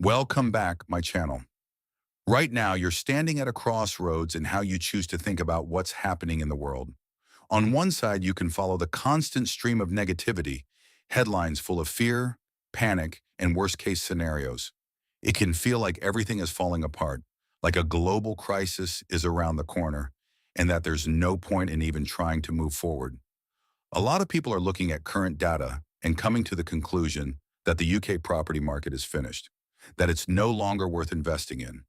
Welcome back, my channel. Right now, you're standing at a crossroads in how you choose to think about what's happening in the world. On one side, you can follow the constant stream of negativity, headlines full of fear, panic, and worst-case scenarios. It can feel like everything is falling apart, like a global crisis is around the corner, and that there's no point in even trying to move forward. A lot of people are looking at current data and coming to the conclusion that the UK property market is finished, that it's no longer worth investing in.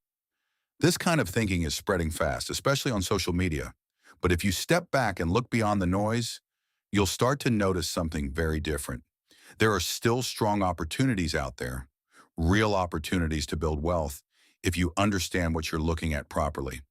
This kind of thinking is spreading fast, especially on social media. But if you step back and look beyond the noise, you'll start to notice something very different. There are still strong opportunities out there, real opportunities to build wealth if you understand what you're looking at properly.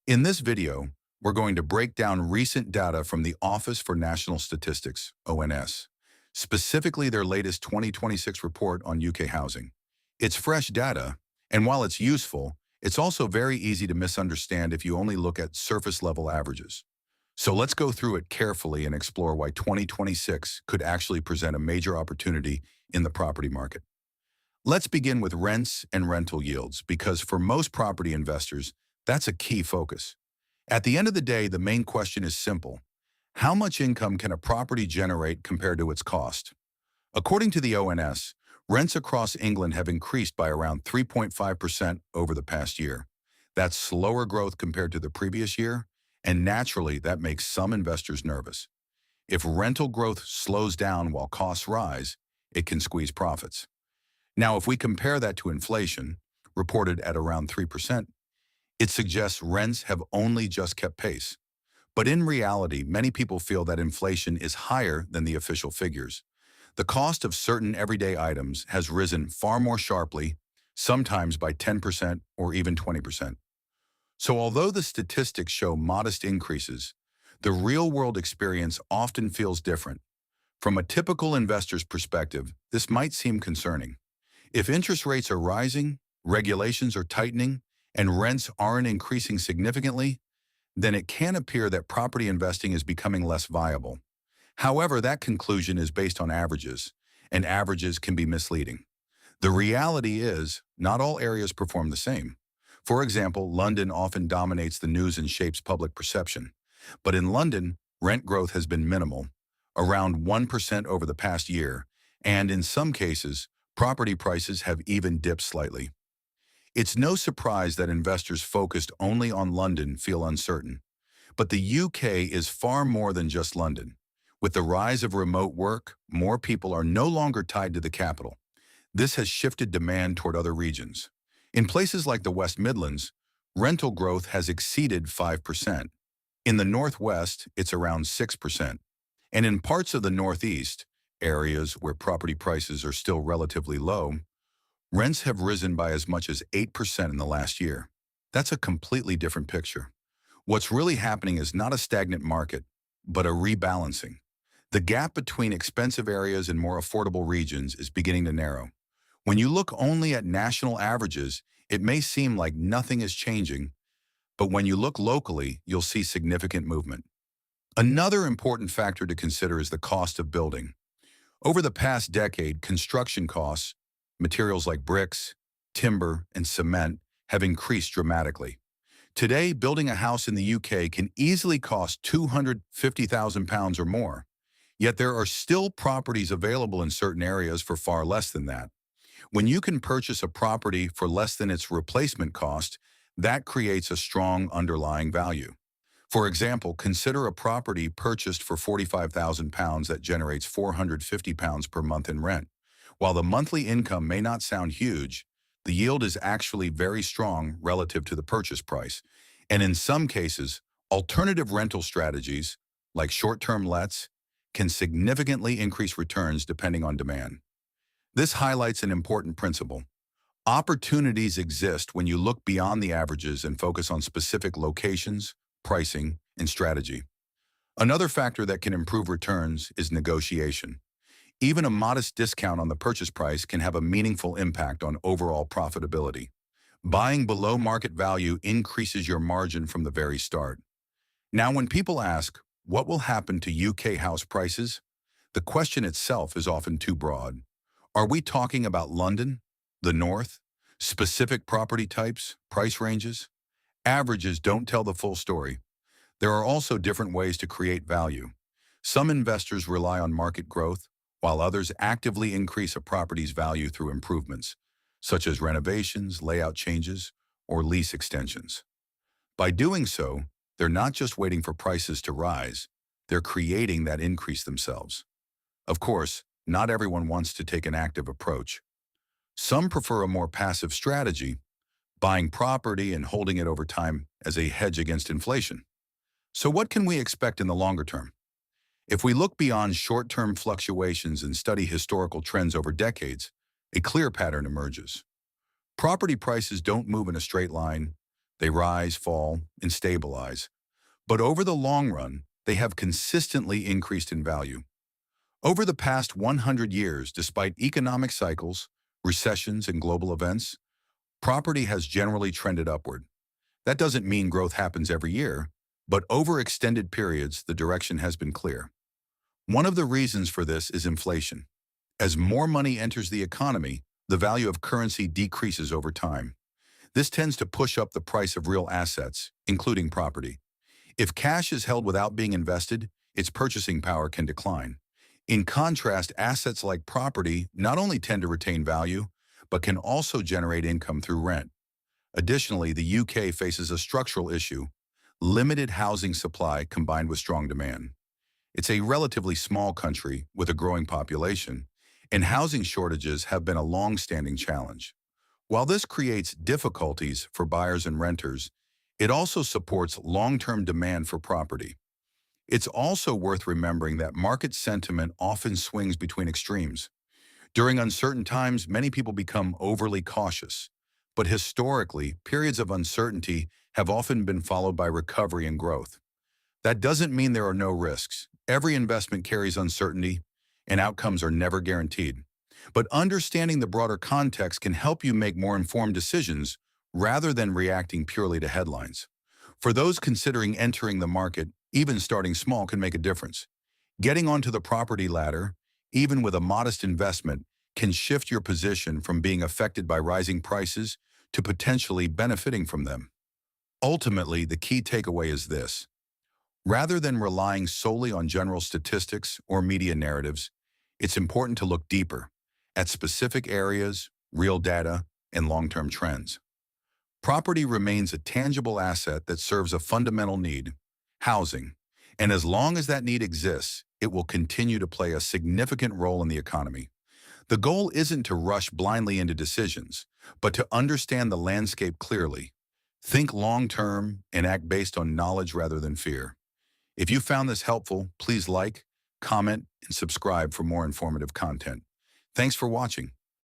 In this video, we're going to break down recent data from the Office for National Statistics, ONS, specifically their latest 2026 report on UK housing. It's fresh data, and while it's useful, it's also very easy to misunderstand if you only look at surface-level averages. So let's go through it carefully and explore why 2026 could actually present a major opportunity in the property market. Let's begin with rents and rental yields, because for most property investors, that's a key focus. At the end of the day, the main question is simple. How much income can a property generate compared to its cost? According to the ONS, rents across England have increased by around 3.5% over the past year. That's slower growth compared to the previous year, and naturally that makes some investors nervous. If rental growth slows down while costs rise, it can squeeze profits. Now, if we compare that to inflation, reported at around 3%, it suggests rents have only just kept pace. But in reality, many people feel that inflation is higher than the official figures. The cost of certain everyday items has risen far more sharply, sometimes by 10% or even 20%. So although the statistics show modest increases, the real-world experience often feels different. From a typical investor's perspective, this might seem concerning. If interest rates are rising, regulations are tightening, and rents aren't increasing significantly, then it can appear that property investing is becoming less viable. However, that conclusion is based on averages, and averages can be misleading. The reality is, not all areas perform the same. For example, London often dominates the news and shapes public perception. But in London, rent growth has been minimal, around 1% over the past year, and in some cases, property prices have even dipped slightly. It's no surprise that investors focused only on London feel uncertain. But the UK is far more than just London. With the rise of remote work, more people are no longer tied to the capital. This has shifted demand toward other regions. In places like the West Midlands, rental growth has exceeded 5%. In the Northwest, it's around 6%. And in parts of the Northeast, areas where property prices are still relatively low, rents have risen by as much as 8% in the last year. That's a completely different picture. What's really happening is not a stagnant market, but a rebalancing. The gap between expensive areas and more affordable regions is beginning to narrow. When you look only at national averages, it may seem like nothing is changing, but when you look locally, you'll see significant movement. Another important factor to consider is the cost of building. Over the past decade, construction costs, materials like bricks, timber, and cement, have increased dramatically. Today, building a house in the UK can easily cost £250,000 or more. Yet there are still properties available in certain areas for far less than that. When you can purchase a property for less than its replacement cost, that creates a strong underlying value. For example, consider a property purchased for £45,000 that generates £450 per month in rent. While the monthly income may not sound huge, the yield is actually very strong relative to the purchase price. And in some cases, alternative rental strategies, like short-term lets, can significantly increase returns depending on demand. This highlights an important principle. Opportunities exist when you look beyond the averages and focus on specific locations, pricing, and strategy. Another factor that can improve returns is negotiation. Even a modest discount on the purchase price can have a meaningful impact on overall profitability. Buying below market value increases your margin from the very start. Now, when people ask, what will happen to UK house prices? The question itself is often too broad. Are we talking about London, the North, Specific property types, price ranges, averages don't tell the full story. There are also different ways to create value. Some investors rely on market growth, while others actively increase a property's value through improvements, such as renovations, layout changes, or lease extensions. By doing so, they're not just waiting for prices to rise, they're creating that increase themselves. Of course, not everyone wants to take an active approach. Some prefer a more passive strategy, buying property and holding it over time as a hedge against inflation. So what can we expect in the longer term? If we look beyond short-term fluctuations and study historical trends over decades, a clear pattern emerges. Property prices don't move in a straight line. They rise, fall, and stabilize. But over the long run, they have consistently increased in value. Over the past 100 years, despite economic cycles, recessions, and global events, property has generally trended upward. That doesn't mean growth happens every year, but over extended periods, the direction has been clear. One of the reasons for this is inflation. As more money enters the economy, the value of currency decreases over time. This tends to push up the price of real assets, including property. If cash is held without being invested, its purchasing power can decline. In contrast, assets like property not only tend to retain value, but can also generate income through rent. Additionally, the UK faces a structural issue: limited housing supply combined with strong demand. It's a relatively small country with a growing population, and housing shortages have been a long-standing challenge. While this creates difficulties for buyers and renters, it also supports long-term demand for property. It's also worth remembering that market sentiment often swings between extremes. During uncertain times, many people become overly cautious. But historically, periods of uncertainty have often been followed by recovery and growth. That doesn't mean there are no risks. Every investment carries uncertainty, and outcomes are never guaranteed. But understanding the broader context can help you make more informed decisions rather than reacting purely to headlines. For those considering entering the market, even starting small can make a difference. Getting onto the property ladder, even with a modest investment, can shift your position from being affected by rising prices to potentially benefiting from them. Ultimately, the key takeaway is this: rather than relying solely on general statistics or media narratives, it's important to look deeper at specific areas, real data, and long-term trends. Property remains a tangible asset that serves a fundamental need: housing. And as long as that need exists, it will continue to play a significant role in the economy. The goal isn't to rush blindly into decisions, but to understand the landscape clearly. Think long-term and act based on knowledge rather than fear. If you found this helpful, please like, comment, and subscribe for more informative content. Thanks for watching.